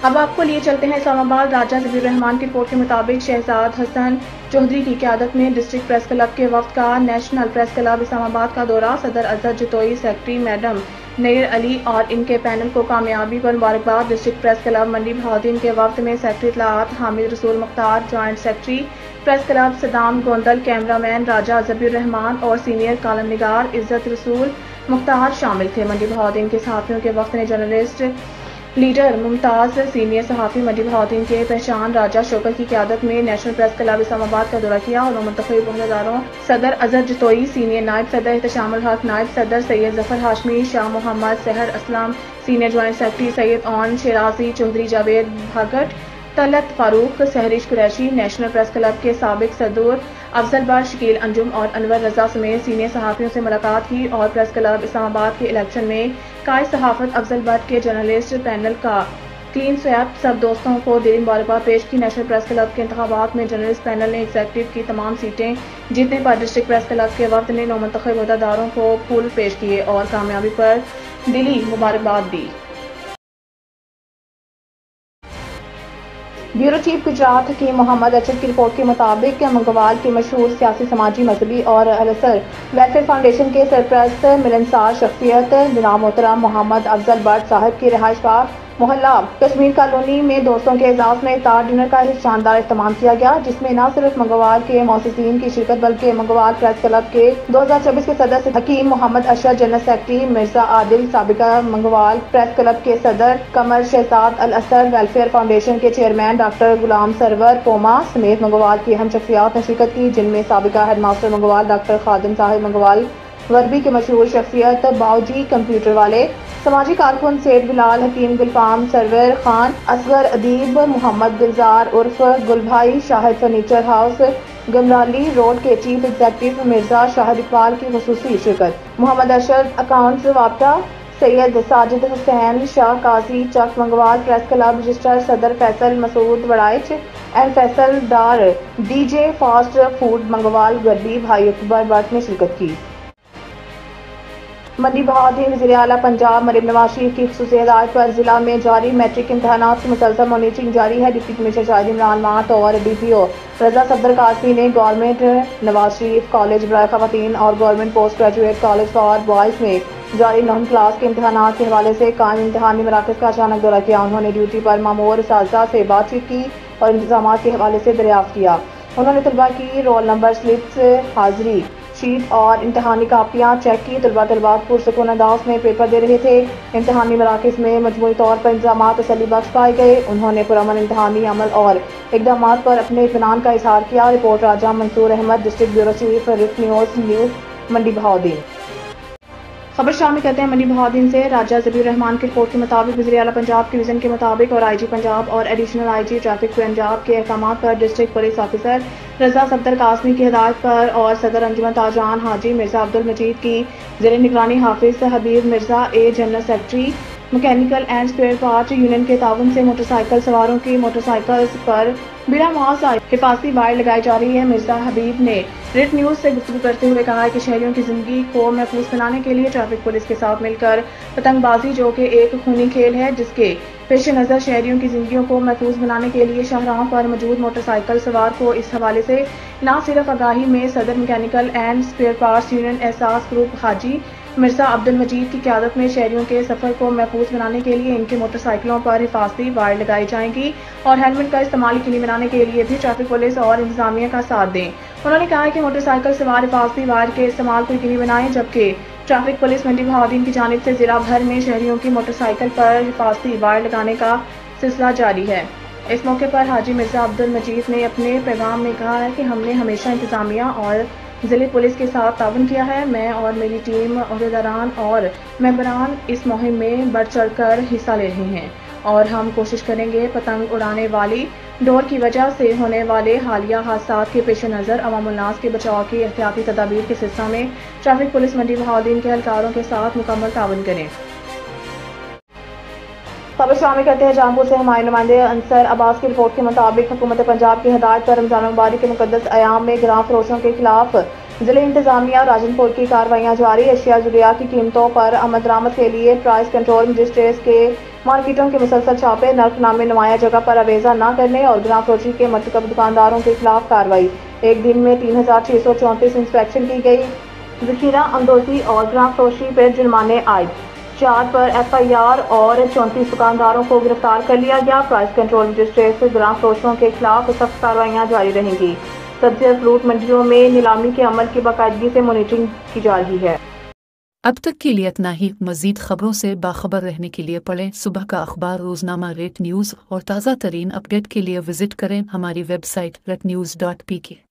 اب آپ کو لیے چلتے ہیں اسلام آباد۔ راجہ ظبی الرحمان کی رپورٹ کے مطابق شہزاد حسن چودھری کی قیادت میں ڈسٹرکٹ پریس کلب کے وفد کا نیشنل پریس کلب اسلام آباد کا دورہ۔ صدر اظہر جتوئی، سیکرٹری میڈم نیر علی اور ان کے پینل کو کامیابی پر مبارکباد۔ ڈسٹرکٹ پریس کلب منڈی بہاؤالدین کے وفد میں سیکرٹری اطلاعات Hamid Rasool Mukhtar, joint secretary press club Saddam Gondal, cameraman Raja Zabi Urrahman اور سینئر کالم نگار عزت رسول مختار شامل تھے۔ منڈی بہاؤالدین کے صحافیوں کے وفد نے جرنلسٹ لیڈر ممتاز، سینئر صحافی منڈی بہاؤالدین کے پہچان راجہ شوکت کی قیادت میں نیشنل پریس کلب اسلام آباد کا دورہ کیا اور منتخب عہدیداروں صدر اظہر جتوئی، سینئر نائب صدر احتشام الحق، نائب صدر Syed Zafar Hashmi, Shah Muhammad Sehar Aslam, senior joint secretary Syed Aun Shirazi, Chaudhry Javed Bhagat, Talat Farooq, Sehrish Qureshi, national press club کے سابق صدور افضل بٹ، شکیل انجم اور انور رضا سمیت سینئر صحافیوں سے ملاقات کی اور پریس کلب اسلام آباد کے الیکشن میں قائد صحافت افضل بٹ کے جرنلسٹ پینل کا کلین سویپ سب دوستوں کو دلی مبارکباد پیش کی۔ نیشنل پریس کلب کے انتخابات میں جرنلسٹ پینل نے ایگزیکٹو کی تمام سیٹیں جیتنے پر ڈسٹرکٹ پریس کلب کے وفد نے نومنتخب عہدیداروں کو پھول پیش کیے اور کامیابی پر دلی مبارکباد دی۔ بیورو چیف گجرات حکیم محمد ارشد کی رپورٹ کے مطابق منگوال کی مشہور سیاسی، سماجی، مذہبی اور اہلسر ویلفیئر فاؤنڈیشن کے سرپرست ملنسار شخصیت جناب محترم محمد افضل بٹ صاحب کی رہائش گاہ محلہ کشمیر کالونی میں دوستوں کے اعزاز میں افطار ڈنر کا شاندار اہتمام کیا گیا، جس میں نہ صرف منگوال کے مؤسسین کی شرکت بلکہ منگوال پریس کلب کے 2024 کے صدر حکیم محمد ارشد، جنرل سیکرٹری مرزا عادل، سابقہ منگوال پریس کلب کے صدر قمر شہزاد الاثر، ویلفیئر فاؤنڈیشن کے chairman doctor Ghulam Sarwar Puma سمیت منگوال کی اہم شخصیات نے شرکت کی، جن میں سابقہ ہیڈ ماسٹر منگوال ڈاکٹر خادم صاحب منگوال، وربی کے مشہور شخصیت باؤجی کمپیوٹر والے، سماجی کارکن سید بلال، حکیم گلفام سرور خان، اصغر ادیب، محمد گلزار عرف گل بھائی، Shahid furniture house Gumrali road کے چیف ایگزیکٹو مرزا شاہد اقبال کی خصوصی شرکت، محمد ارشد اکاؤنٹس وابٹہ، Syed Sajid Hussain Shah Qazi Chak Mangowal press club register صدر Faisal Masood Warraich and Faisal Dar D J fast food Mangowal غربی بھائی اکبر بٹ نے شرکت کی۔ منڈی بہاؤالدین وزیر اعلیٰ پنجاب مریم نواز شریف کی خصوصی ہدایت پر ضلع میں جاری میٹرک امتحانات کی مسلسل مانیٹرنگ جاری ہے۔ ڈپٹی کمشنر شاہد عمران مارٹ اور ڈی پی او رضا صفدر قاسمی نے گورنمنٹ نواز شریف کالج برائے خواتین اور government post graduate college for boys میں جاری 9ویں کلاس کے امتحانات کے حوالے سے قائم امتحانی مراکز کا اچانک دورہ کیا۔ انہوں نے ڈیوٹی پر مامور اساتذہ سے بات چیت کی اور انتظامات کے حوالے سے دریافت کیا۔ انہوں نے طلباء کی رول نمبر سلپس، حاضری شیٹ اور امتحانی کاپیاں چیک کی۔ طلباء پرسکون انداز میں پیپر دے رہے تھے۔ امتحانی مراکز میں مجموعی طور پر انتظامات تسلی بخش پائے گئے۔ انہوں نے پرامن امتحانی عمل اور اقدامات پر اپنے اطمینان کا اظہار کیا۔ رپورٹ راجہ منصور احمد، ڈسٹرکٹ بیورو چیف، رف نیوز منڈی بہاؤالدین۔ خبر شامل کرتے ہیں منڈی بہاؤالدین سے۔ راجہ ظبی الرحمان کی رپورٹ کے مطابق وزیر اعلیٰ پنجاب کے وژن کے مطابق اور آئی جی پنجاب اور additional I G traffic Punjab کے احکامات پر district police officer Raza Safdar Qasmi کی ہدایت پر اور صدر انجمن تاجران حاجی مرزا عبدالمجید کی زیر نگرانی Hafiz Habib Mirza A, general secretary mechanical and spare part union کے تعاون سے موٹر سائیکل سواروں کی موٹر سائیکلز پر بلا معاوضہ حفاظتی وائر لگائی جا رہی ہے۔ مرزا حبیب نے ریٹ نیوز سے گفتگو کرتے ہوئے کہا کہ شہریوں کی زندگی کو محفوظ بنانے کے لیے ٹریفک پولیس کے ساتھ مل کر پتنگ بازی، جو کہ ایک خونی کھیل ہے، جس کے پیش نظر شہریوں کی زندگیوں کو محفوظ بنانے کے لیے شاہراہوں پر موجود موٹر سائیکل سوار کو اس حوالے سے نہ صرف آگاہی میں صدر mechanical and spare parts union Ehsaas group Haji Mirza Abdul Majeed کی قیادت میں شہریوں کے سفر کو محفوظ بنانے کے لیے ان کی موٹر سائیکلوں پر حفاظتی وائر لگائی جائیں گی اور ہیلمٹ کا استعمال یقینی بنانے کے لیے بھی ٹریفک پولیس اور انتظامیہ کا ساتھ دیں۔ انہوں نے کہا کہ موٹر سائیکل سوار حفاظتی وائر کے استعمال کو یقینی بنائیں، جبکہ ٹریفک پولیس منڈی بہاؤالدین کی جانب سے ضلع بھر میں شہریوں کی موٹر سائیکل پر حفاظتی وائر لگانے کا سلسلہ جاری ہے۔ اس موقع پر حاجی مرزا عبدالمجید نے اپنے پیغام میں کہا ہے کہ ہم نے ہمیشہ انتظامیہ اور ضلع پولیس کے ساتھ تعاون کیا ہے۔ میں اور میری ٹیم، عہدیداران اور ممبران اس مہم میں بڑھ چڑھ کر حصہ لے رہے ہیں اور ہم کوشش کریں گے پتنگ اڑانے والی ڈور کی وجہ سے ہونے والے حالیہ حادثات کے پیش نظر عوام الناس کے بچاؤ کی احتیاطی تدابیر کے سلسلہ میں ٹریفک پولیس منڈی بہاؤالدین کے اہلکاروں کے ساتھ مکمل تعاون کریں۔ خبر شامل کرتے ہیں جامپور سے۔ ہمارے نمائندے انصر عباس کی رپورٹ کے مطابق حکومت پنجاب کی ہدایت پر رمضان المبارک کے مقدس ایام میں گراں فروشوں کے خلاف ضلع انتظامیہ راجن پور کی کارروائیاں جاری۔ اشیاء ضروریات کی قیمتوں پر آمد درآمد کے لیے پرائس کنٹرول مجسٹریٹس کے مارکیٹوں کے مسلسل چھاپے، نرخ نامے نمایاں جگہ پر اویزہ نہ کرنے اور گراں فروشی کے مرتکب دکانداروں کے خلاف کارروائی۔ ایک دن میں 3634 انسپیکشن کی گئی۔ ذخیرہ اندوزی اور گراں فروشی پر جرمانے عائد، 4 پر FIR اور 34 دکانداروں کو گرفتار کر لیا گیا۔ پرائس کنٹرول مجسٹریٹ سے گراں فروشوں کے خلاف سخت کارروائیاں جاری رہیں گی۔ سبزی اور فروٹ منڈیوں میں نیلامی کے عمل کی باقاعدگی سے مانیٹرنگ کی جا رہی ہے۔ اب تک کے لیے اتنا ہی۔ مزید خبروں سے باخبر رہنے کے لیے پڑھیں صبح کا اخبار، روزنامہ ریٹ نیوز اور تازہ ترین اپڈیٹ کے لیے وزٹ کریں ہماری ویب سائٹ retnews.pk۔